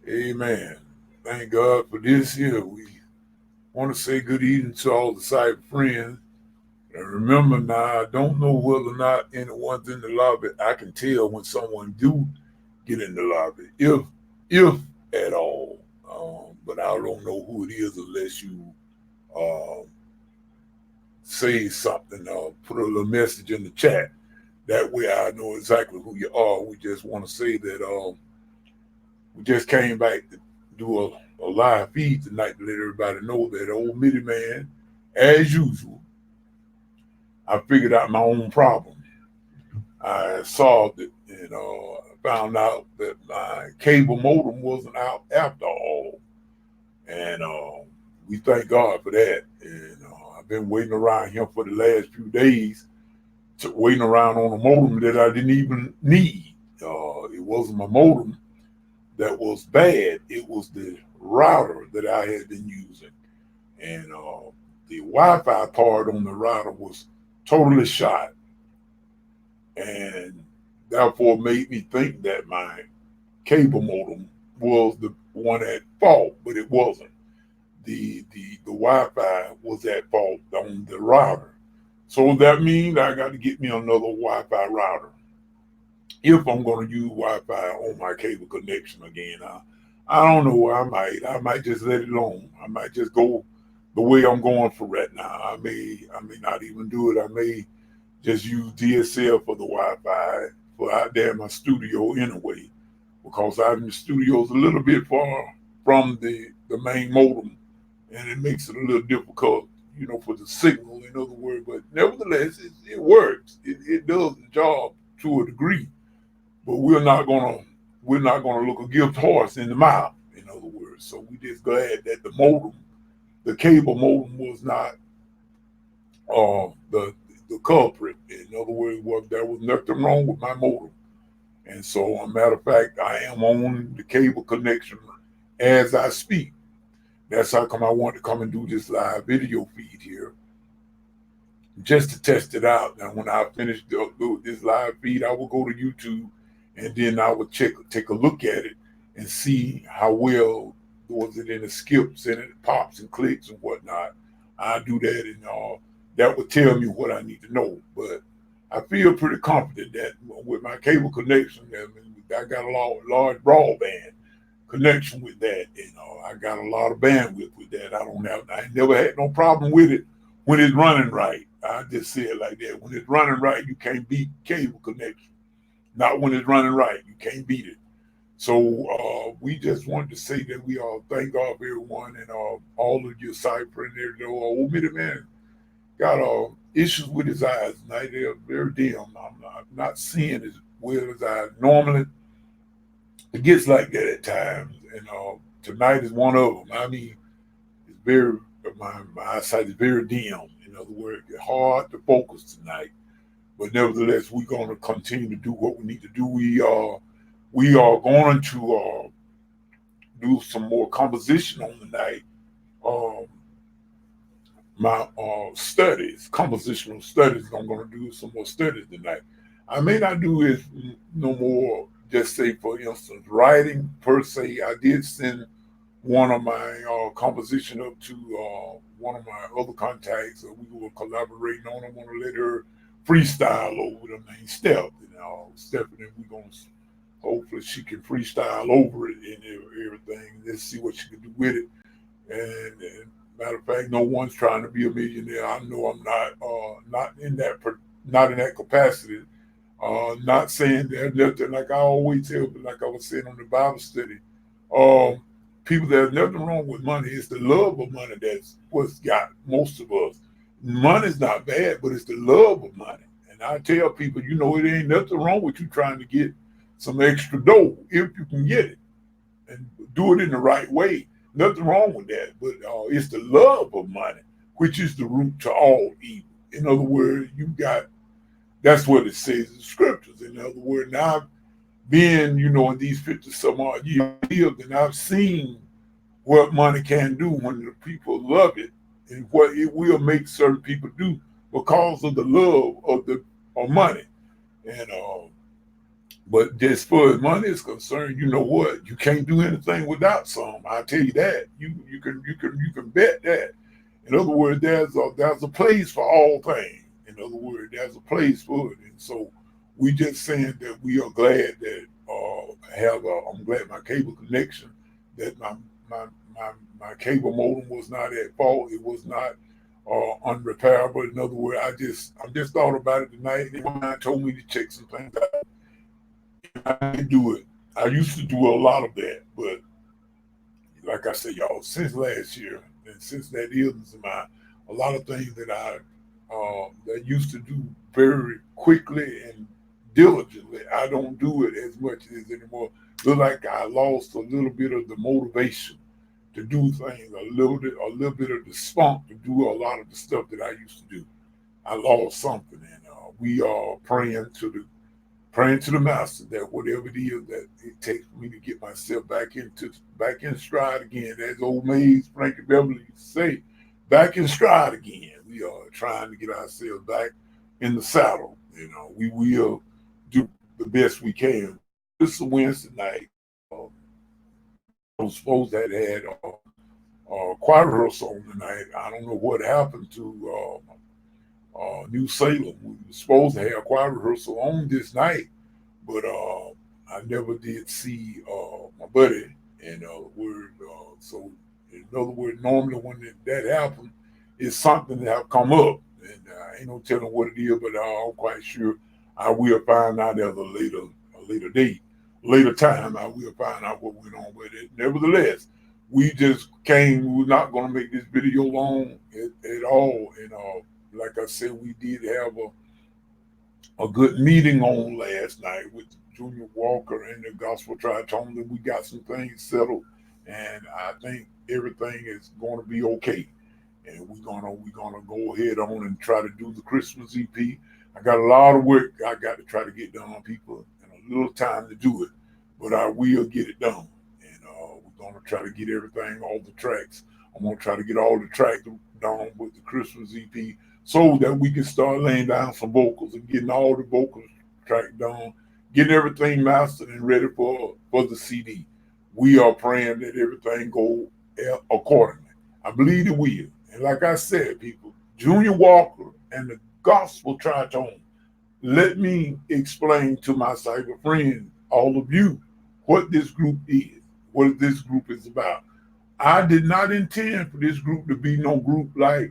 Amen. Thank God for this here. We want to say good evening to all the cyber friends. And remember now, I don't know whether or not anyone's in the lobby. I can tell when someone do get in the lobby, if at all. But I don't know who it is unless you um, say something or put a little message in the chat. That way I know exactly who you are. We just want to say that we just came back to do a live feed tonight to let everybody know that old Mitty man, as usual, I figured out my own problem. I solved it, and found out that my cable modem wasn't out after all, and we thank God for that. And I've been waiting around here for the last few days, waiting around on a modem that I didn't even need. It wasn't my modem that was bad; it was the router that I had been using, and the Wi-Fi part on the router was totally shot, and therefore made me think that my cable modem was the one at fault, but it wasn't. The Wi-Fi was at fault on the router. So that means I got to get me another Wi-Fi router if I'm going to use Wi-Fi on my cable connection again. I don't know. I might just let it alone. I might just go the way I'm going for right now. I may not even do it. I may just use DSL for the Wi-Fi for out there in my studio anyway, because out in the studio is a little bit far from the main modem, and it makes it a little difficult, for the signal. In other words, but nevertheless, it works. It does the job to a degree, but we're not gonna look a gift horse in the mouth. In other words, so we just glad that the cable modem, was not the culprit. In other words, there was nothing wrong with my modem. And so, a matter of fact, I am on the cable connection as I speak. That's how come I want to come and do this live video feed here, just to test it out. Now, when I finish this live feed, I will go to YouTube, and then I will take a look at it and see how well was it in the skips and it pops and clicks and whatnot. I do that, and that would tell me what I need to know. But I feel pretty confident that with my cable connection, I got a large broadband connection with that. I got a lot of bandwidth with that. I never had no problem with it when it's running right. I just say it like that. When it's running right, you can't beat cable connection. Not when it's running right, you can't beat it. So we just wanted to say that we all thank God for everyone, and all of your cyber and there. Old Mitty man got issues with his eyes tonight. They're very dim. I'm not seeing as well as I normally. It gets like that at times, and tonight is one of them. I mean, it's very my eyesight is very dim. In other words, it's hard to focus tonight. But nevertheless, we're going to continue to do what we need to do. We are going to do some more composition on the night. Um, my studies, compositional studies. I'm going to do some more studies tonight. I may not do it no more. Just say, for instance, writing per se. I did send one of my composition up to one of my other contacts. We were collaborating on. I want to let her freestyle over the main step. Stephanie, we're gonna hopefully she can freestyle over it and everything. Let's see what she can do with it. And matter of fact, no one's trying to be a millionaire. I know I'm not in that capacity. Not saying that nothing, like I always tell, but like I was saying on the Bible study. Um, People, there's nothing wrong with money. It's the love of money that's what's got most of us. Money's not bad, but it's the love of money. And I tell people, it ain't nothing wrong with you trying to get some extra dough if you can get it and do it in the right way. Nothing wrong with that. But it's the love of money, which is the root to all evil. In other words, that's what it says in the scriptures. In other words, now being, in these 50 some odd years I've lived, and I've seen what money can do when the people love it, and what it will make certain people do because of the love of money. And But as far as money is concerned, you know what? You can't do anything without some. I tell you that. You can bet that. In other words, there's a place for all things. In other words, there's a place for it. And so we just saying that we are glad that I'm glad my cable connection, that my my my cable modem was not at fault. It was not unrepairable. In other words, I just thought about it tonight. And my mind told me to check some things out. I didn't do it. I used to do a lot of that, but like I said, y'all, since last year and since that illness of mine, a lot of things that I that used to do very quickly and diligently, I don't do it as much as anymore. Look like I lost a little bit of the motivation to do things, a little bit of the spunk to do a lot of the stuff that I used to do. I lost something, and we are praying to the master that whatever it is that it takes for me to get myself back in stride again, as old Mays Frankie Beverly used to say, back in stride again. We are trying to get ourselves back in the saddle. We will do the best we can. This is a Wednesday night. I was supposed to had choir rehearsal on tonight. I don't know what happened to New Salem. We were supposed to have choir rehearsal on this night, but I never did see my buddy. And so in other words, normally when that happens, it's something that have come up, and ain't no telling what it is. But I'm quite sure I will find out at a later date, later time. I will find out what went on with it. Nevertheless, we just came. We're not going to make this video long at all, and like I said, we did have a good meeting on last night with Junior Walker and the Gospel Tritone, and we got some things settled, and I think everything is going to be okay. And we're gonna go ahead on and try to do the Christmas EP. I got a lot of work I got to try to get done on people, and a little time to do it, but I will get it done. And we're gonna try to get everything, all the tracks. I'm gonna try to get all the tracks done with the Christmas EP, so that we can start laying down some vocals and getting all the vocals tracked down, getting everything mastered and ready for the CD. We are praying that everything go accordingly. I believe it will. And like I said, people, Junior Walker and the Gospel Tritone, let me explain to my cyber friends, all of you, what this group is, what this group is about. I did not intend for this group to be no group like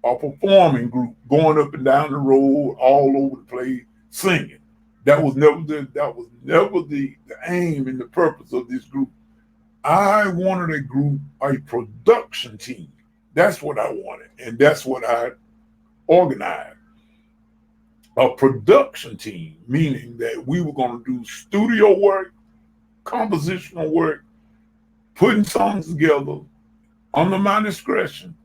a performing group going up and down the road all over the place singing. That was never the aim and the purpose of this group. I wanted a production team. That's what I wanted, and that's what I organized. A production team, meaning that we were going to do studio work, compositional work, putting songs together under my discretion,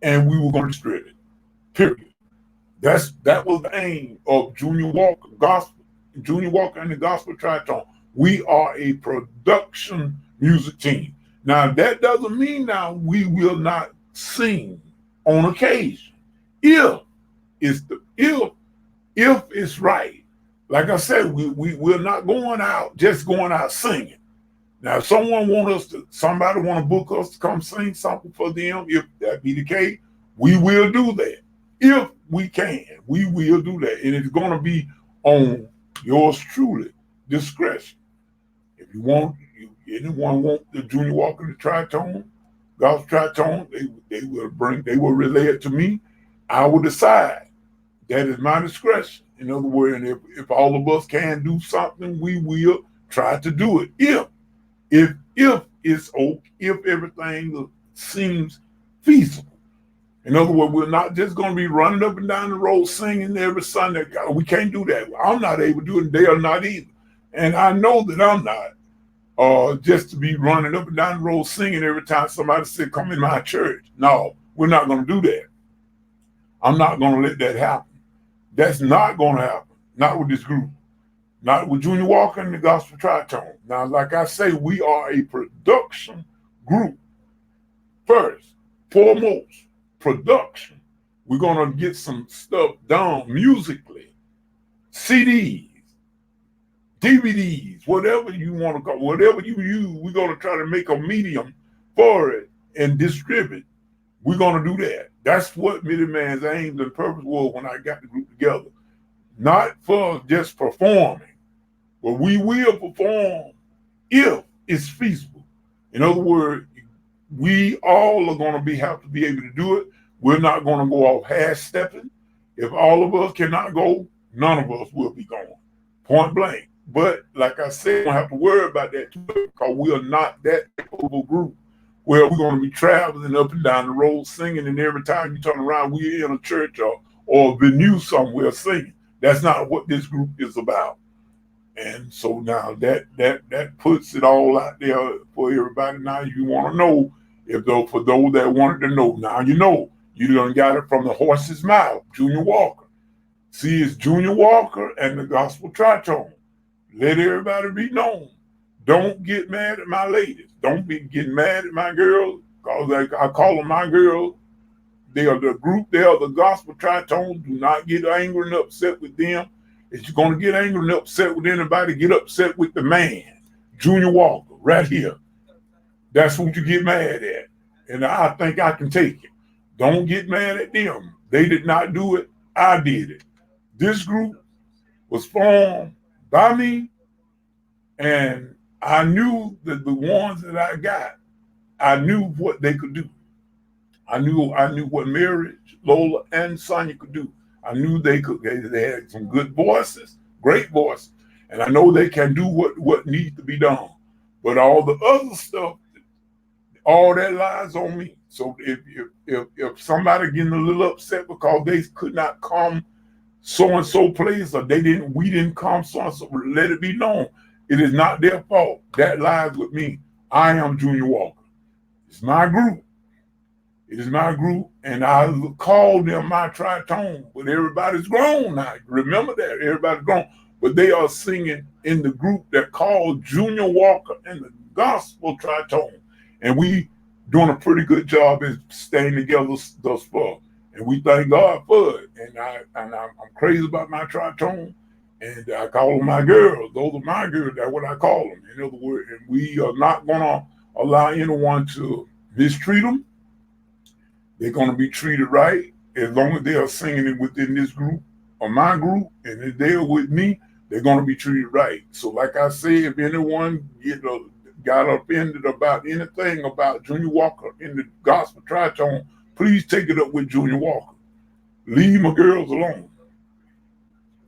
and we were going to distribute it. Period. That was the aim of Junior Walker and the Gospel Tritone. We are a production music team. Now that doesn't mean now we will not sing on occasion. If it's right. Like I said, we're not going out singing. Now, if somebody want to book us to come sing something for them, if that be the case, we will do that. If we can, we will do that. And it's going to be on yours truly discretion. If anyone want the Junior Walker the Tritone, Gospel Tritone, they will relay it to me. I will decide. That is my discretion. In other words, if all of us can do something, we will try to do it. If everything seems feasible. In other words, we're not just going to be running up and down the road singing every Sunday. We can't do that. I'm not able to do it, and they are not either. And I know that I'm not. Just to be running up and down the road singing every time somebody said, come in my church. No, we're not going to do that. I'm not going to let that happen. That's not going to happen. Not with this group. Not with Junior Walker and the Gospel Tritone. Now, like I say, we are a production group. First, foremost, production. We're going to get some stuff done musically. CDs, DVDs, whatever you want to call, whatever you use, we're going to try to make a medium for it and distribute. We're going to do that. That's what Many Man's aims and purpose was when I got the group together. Not for just performing, but we will perform if it's feasible. In other words, we all are going to have to be able to do it. We're not going to go off half-stepping. If all of us cannot go, none of us will be going. Point blank. But like I said, we don't have to worry about that too, because we are not that type of a group where we're going to be traveling up and down the road singing, and every time you turn around, we're in a church or a venue somewhere singing. That's not what this group is about. And so now that puts it all out there for everybody. Now you want to know, for those that wanted to know, now you know. You done got it from the horse's mouth, Junior Walker. See, it's Junior Walker and the Gospel Tritone. Let everybody be known. Don't get mad at my ladies. Don't be getting mad at my girls, because I call them my girls. They are the group. They are the Gospel Tritone. Do not get angry and upset with them. If you're going to get angry and upset with anybody, get upset with the man, Junior Walker, right here. That's who you get mad at. And I think I can take it. Don't get mad at them. They did not do it. I did it. This group was formed by me, and I knew that the ones that I got, I knew what they could do. I knew what Mary, Lola, and Sonia could do. I knew they could. They had some good voices, great voices, and I know they can do what needs to be done. But all the other stuff, all that lies on me. So if somebody getting a little upset because they could not come so and so place, or we didn't come so and so, let it be known. It is not their fault. That lies with me. I am Junior Walker. It's my group. It is my group, and I call them my Tritone. But everybody's grown now. Remember that. Everybody's grown. But they are singing in the group that called Junior Walker and the Gospel Tritone. And we doing a pretty good job in staying together thus far. And we thank God for it. And I'm crazy about my Tritone. And I call them my girls. Those are my girls. That's what I call them. In other words, and we are not going to allow anyone to mistreat them. They're going to be treated right as long as they are singing it within this group or my group, and if they're with me, they're going to be treated right. So like I said, if anyone got offended about anything about Junior Walker in the Gospel Tritone, please take it up with Junior Walker. Leave my girls alone.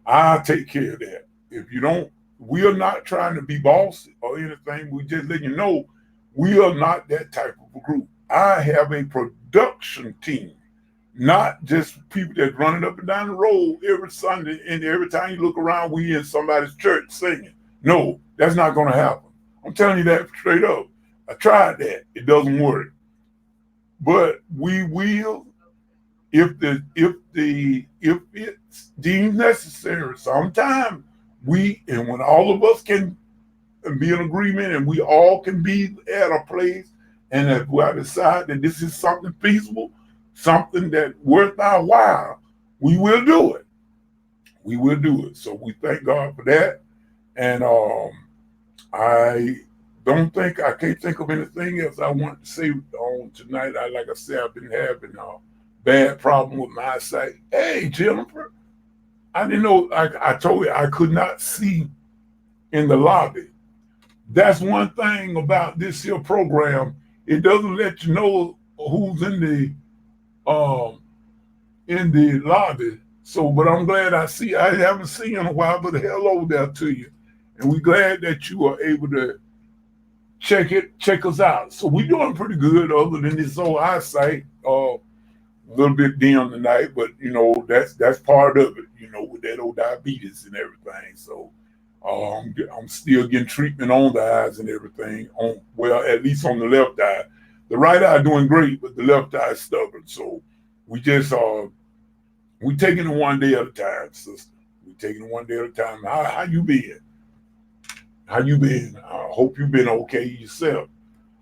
I'll take care of that. If you don't, we are not trying to be bossy or anything. We just let you know we are not that type of a group. I have a production team, not just people that running up and down the road every Sunday, and every time you look around, we in somebody's church singing. No, that's not going to happen. I'm telling you that straight up. I tried that. It doesn't work. But we will, if it's deemed necessary. Sometimes and when all of us can be in agreement and we all can be at a place, and if I decide that this is something feasible, something that worth our while, we will do it. We will do it. So we thank God for that. And I can't think of anything else I want to say on tonight. Like I said, I've been having a bad problem with my eyesight. Hey, Jennifer, I didn't know, I told you I could not see in the lobby. That's one thing about this here program. It doesn't let you know who's in the lobby. So, but I'm glad I haven't seen in a while, but hello there to you. And we're glad that you are able to check us out. So we're doing pretty good other than this old eyesight, a little bit dim tonight, but that's part of it, with that old diabetes and everything. So I'm still getting treatment on the eyes and everything. At least on the left eye. The right eye doing great, but the left eye is stubborn. So we just we taking it one day at a time, sister. We taking it one day at a time. How you been? How you been? I hope you've been okay yourself.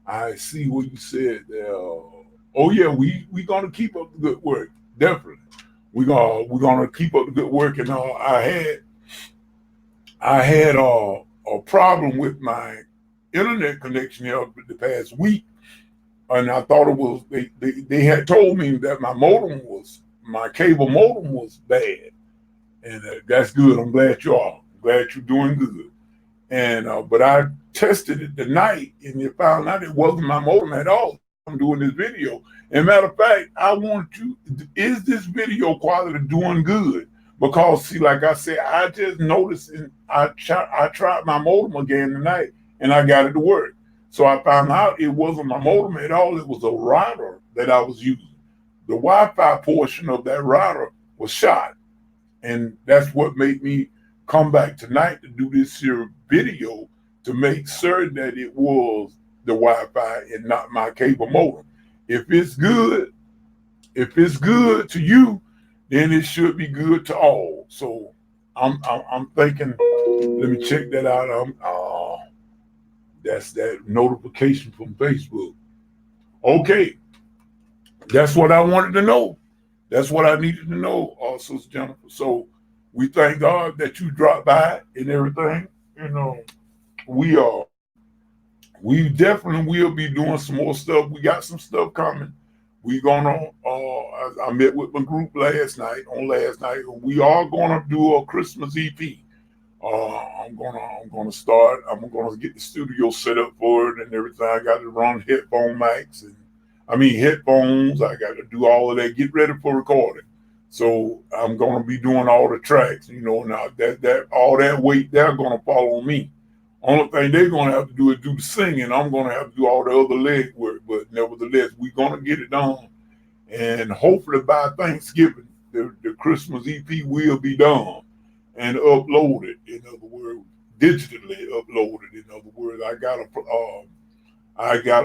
I see what you said. Oh yeah, we gonna keep up the good work. Definitely, we're gonna keep up the good work. And I I had a problem with my internet connection here the past week, and I thought it was they had told me that my cable modem was bad, and that's good. I'm glad you are. I'm glad you're doing good. And but I tested it tonight, and it found out it wasn't my modem at all. I'm doing this video. And matter of fact, I want to. Is this video quality doing good? Because see, like I said, I just noticed, and I tried my modem again tonight, and I got it to work. So I found out it wasn't my modem at all. It was a router that I was using. The Wi-Fi portion of that router was shot, and that's what made me come back tonight to do this here video to make certain that it was the Wi-Fi and not my cable modem. If it's good, if it's good to you, then it should be good to all. So I'm thinking. Let me check that out. That's that notification from Facebook. Okay, that's what I wanted to know. That's what I needed to know, Sister Jennifer. So we thank God that you dropped by and everything. You know, we are. We definitely will be doing some more stuff. We got some stuff coming. We gonna. I met with my group last night. We are gonna do a Christmas EP. I'm gonna start. I'm gonna get the studio set up for it and everything. I got to run headphone mics and headphones. I got to do all of that. Get ready for recording. So I'm gonna be doing all the tracks. You know, now that all that weight they're gonna fall on me. Only thing they're gonna have to do is do the singing. I'm gonna have to do all the other leg work. But nevertheless, we're gonna get it done. And hopefully by Thanksgiving, the Christmas EP will be done and uploaded. In other words, digitally uploaded. In other words, I got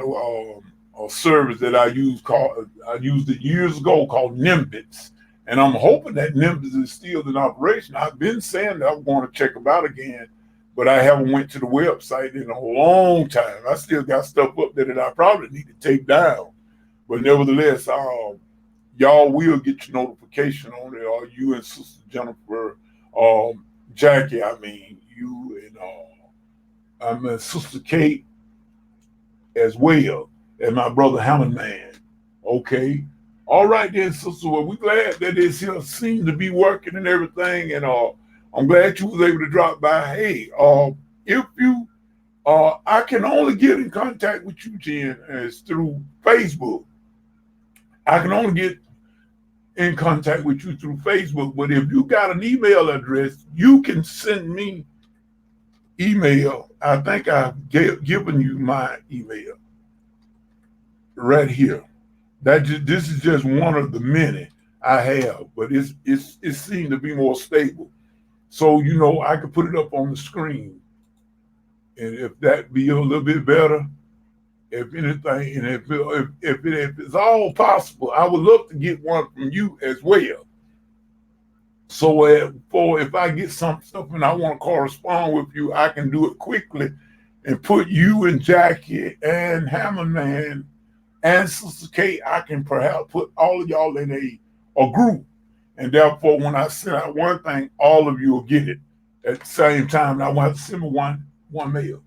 a service that I used it years ago called Nimbus, and I'm hoping that Nimbus is still in operation. I've been saying that I'm going to check them out again, but I haven't went to the website in a long time. I still got stuff up there that I probably need to take down, but nevertheless, y'all will get your notification on it. Or you and Sister Jennifer, Jackie, you and Sister Kate as well, and my brother Hammond Man. Okay. All right then, sister. Well, we glad that this here seems to be working and everything, and I'm glad you was able to drop by. Hey, if you I can only get in contact with you, Jen, as through Facebook. I can only get in contact with you through Facebook, but if you got an email address, you can send me email. I think I've given you my email right here. This is just one of the many I have, but it seemed to be more stable. So you know, I could put it up on the screen, and if that be a little bit better, if anything, and if it's all possible, I would love to get one from you as well. So if I get some stuff and I want to correspond with you, I can do it quickly and put you and Jackie and Hammond Man and Sister Kate. I can perhaps put all of y'all in a group, and therefore when I send out one thing, all of you will get it at the same time. And I want to send me one mail.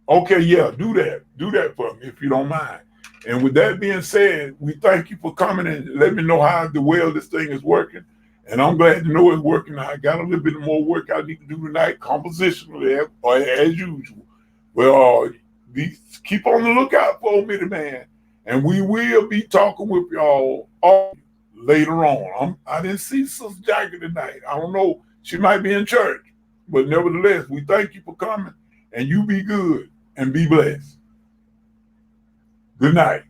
Okay, yeah, do that for me if you don't mind. And with that being said, we thank you for coming and let me know how well this thing is working. And I'm glad to know it's working. I got a little bit more work I need to do tonight, compositionally, as usual. Well, keep on the lookout for me, man. And we will be talking with y'all all later on. I didn't see Sister Jackie tonight. I don't know. She might be in church. But nevertheless, we thank you for coming. And you be good and be blessed. Good night.